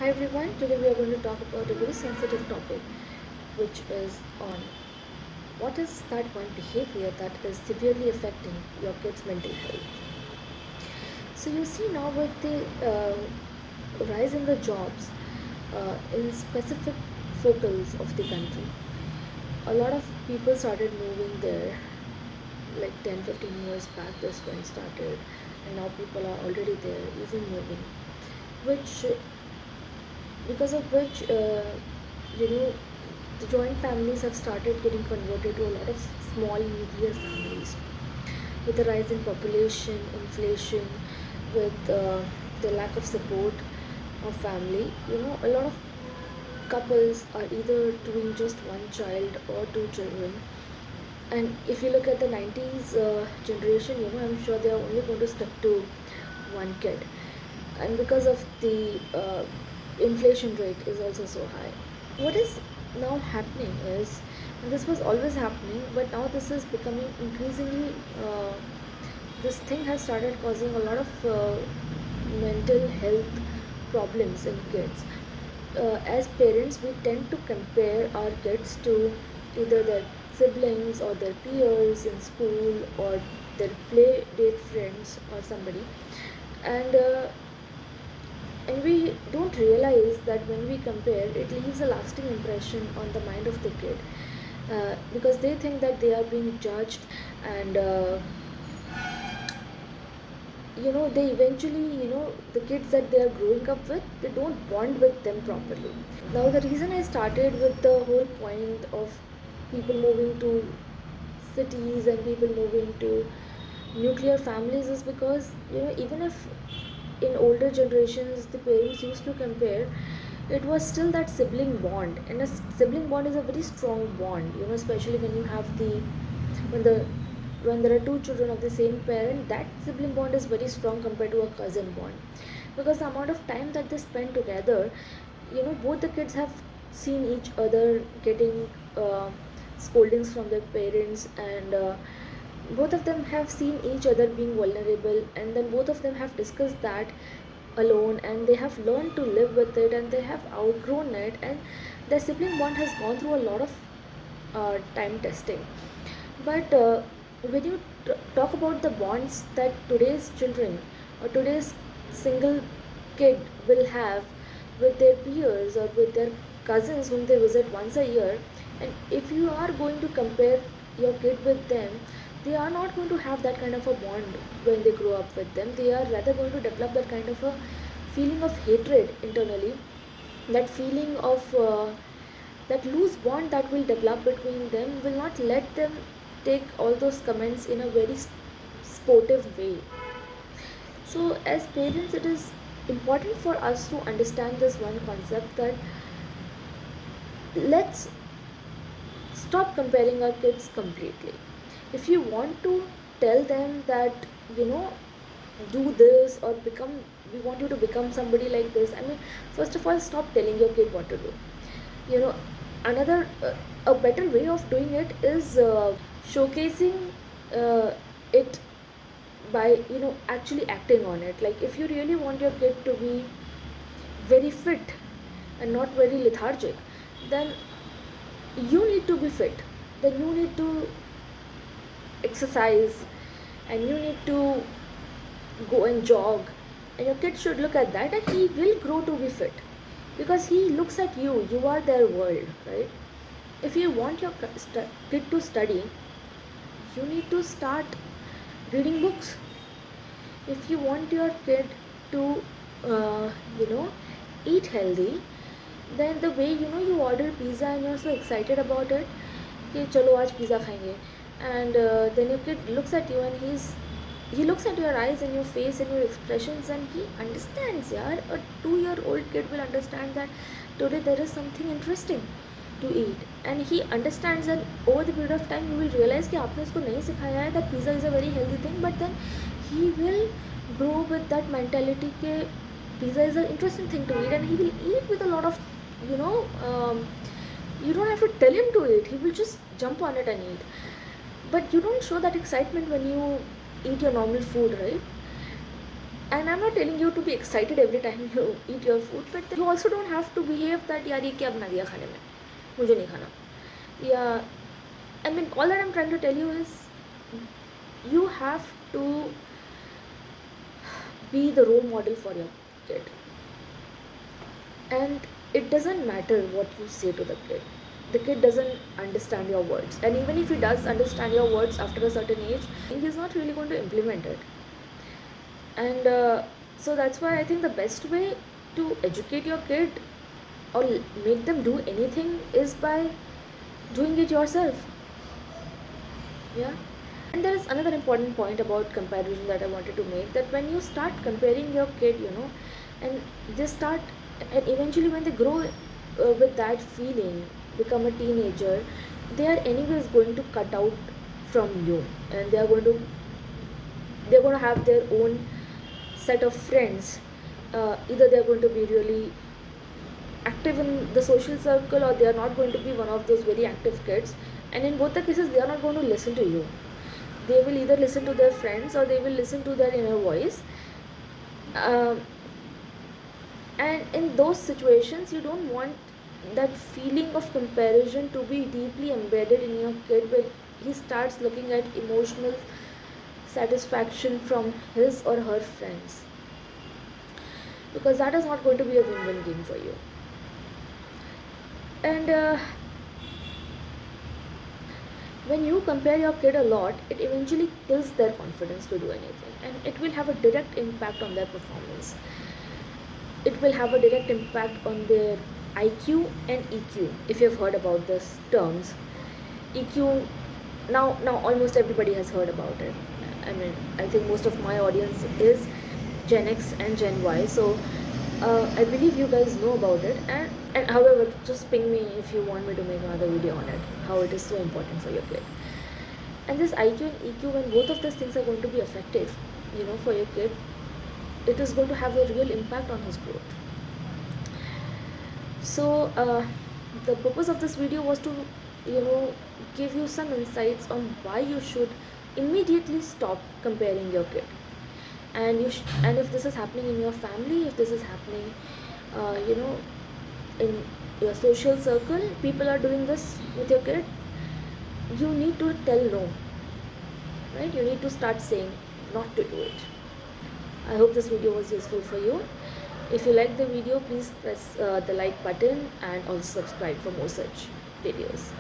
Hi everyone, today we are going to talk about a very sensitive topic which is on what is that one behavior that is severely affecting your kids' mental health. So you see now with the rise in the jobs in specific focals of the country, a lot of people started moving there like 10, 15 years back this trend started, and now people are already there even moving, which because of which you know the joint families have started getting converted to a lot of small nuclear families with the rise in population inflation with the lack of support of family. A lot of couples are either doing just one child or two children, and if you look at the 90s generation, I'm sure they are only going to stick to one kid, and because of the inflation rate is also so high. What is now happening is, and this was always happening, but now this is becoming increasingly, this thing has started causing a lot of mental health problems in kids. As parents, we tend to compare our kids to either their siblings or their peers in school or their play date friends or somebody, and we don't realize that when we compare, it leaves a lasting impression on the mind of the kid, because they think that they are being judged, and they eventually, the kids that they are growing up with, they don't bond with them properly. Now the reason I started with the whole point of people moving to cities and people moving to nuclear families is because, even if in older generations the parents used to compare, it was still that sibling bond, and a sibling bond is a very strong bond, especially when you have the when the when there are two children of the same parent. That sibling bond is very strong compared to a cousin bond, because the amount of time that they spend together, both the kids have seen each other getting uh, scoldings from their parents, and both of them have seen each other being vulnerable, and then both of them have discussed that alone, and they have learned to live with it, and they have outgrown it, and their sibling bond has gone through a lot of time testing. But when you talk about the bonds that today's children or today's single kid will have with their peers or with their cousins whom they visit once a year, and if you are going to compare your kid with them, they are not going to have that kind of a bond when they grow up with them. They are rather going to develop that kind of a feeling of hatred internally, that feeling of that loose bond that will develop between them will not let them take all those comments in a very sportive way. So as parents, it is important for us to understand this one concept, that let's stop comparing our kids completely. If you want to tell them that, you know do this or become, we want you to become somebody like this, I mean, first of all, stop telling your kid what to do. you know Another, a better way of doing it is showcasing it by, actually acting on it. Like, if you really want your kid to be very fit and not very lethargic, then you need to be fit, then you need to exercise, and you need to go and jog, and your kid should look at that, and he will grow to be fit, because he looks at you, you are their world, right? If you want your kid to study, you need to start reading books. If you want your kid to uh, you know eat healthy, then the way, you order pizza and you're so excited about it, कि चलो आज pizza खाएंगे, and then your kid looks at you, and he looks at your eyes and your face and your expressions, and he understands, yaar. A 2-year old kid will understand that today there is something interesting to eat, and he understands that over the period of time you will realize कि आपने उसको नहीं सिखाया है that pizza is a very healthy thing, but then he will grow with that mentality के pizza is an interesting thing to eat, and he will eat with a lot of, you know um, you don't have to tell him to eat, he will just jump on it and eat. But you don't show that excitement when you eat your normal food, right? And I'm not telling you to be excited every time you eat your food, but you also don't have to behave that यार ये क्या बना दिया खाने में, मुझे नहीं खाना. Yeah, I mean, all that I'm trying to tell you is you have to be the role model for your kid. And it doesn't matter what you say to the kid. The kid doesn't understand your words. And even if he does understand your words after a certain age, he's not really going to implement it. And so that's why I think the best way to educate your kid or make them do anything is by doing it yourself. Yeah. And there is another important point about comparison that I wanted to make, that when you start comparing your kid, and they start, and eventually when they grow with that feeling, become a teenager, they are anyways going to cut out from you, and they're going to have their own set of friends. Either they're going to be really active in the social circle, or they are not going to be one of those very active kids, and in both the cases they are not going to listen to you. They will either listen to their friends or they will listen to their inner voice. um, and in those situations you don't want that feeling of comparison to be deeply embedded in your kid, when he starts looking at emotional satisfaction from his or her friends, because that is not going to be a win-win game for you. And when you compare your kid a lot, it eventually kills their confidence to do anything, and it will have a direct impact on their performance. It will have a direct impact on their IQ and EQ, if you've heard about these terms. EQ, now almost everybody has heard about it. I mean, I think most of my audience is Gen X and Gen Y, so I believe you guys know about it. And however, just ping me if you want me to make another video on it, how it is so important for your kid. And this IQ and EQ, when both of these things are going to be effective, for your kid, it is going to have a real impact on his growth. So the purpose of this video was to give you some insights on why you should immediately stop comparing your kid. And and if this is happening in your family, if this is happening in your social circle, people are doing this with your kid, you need to tell no, right? You need to start saying not to do it. I hope this video was useful for you. If you like the video, please press the like button and also subscribe for more such videos.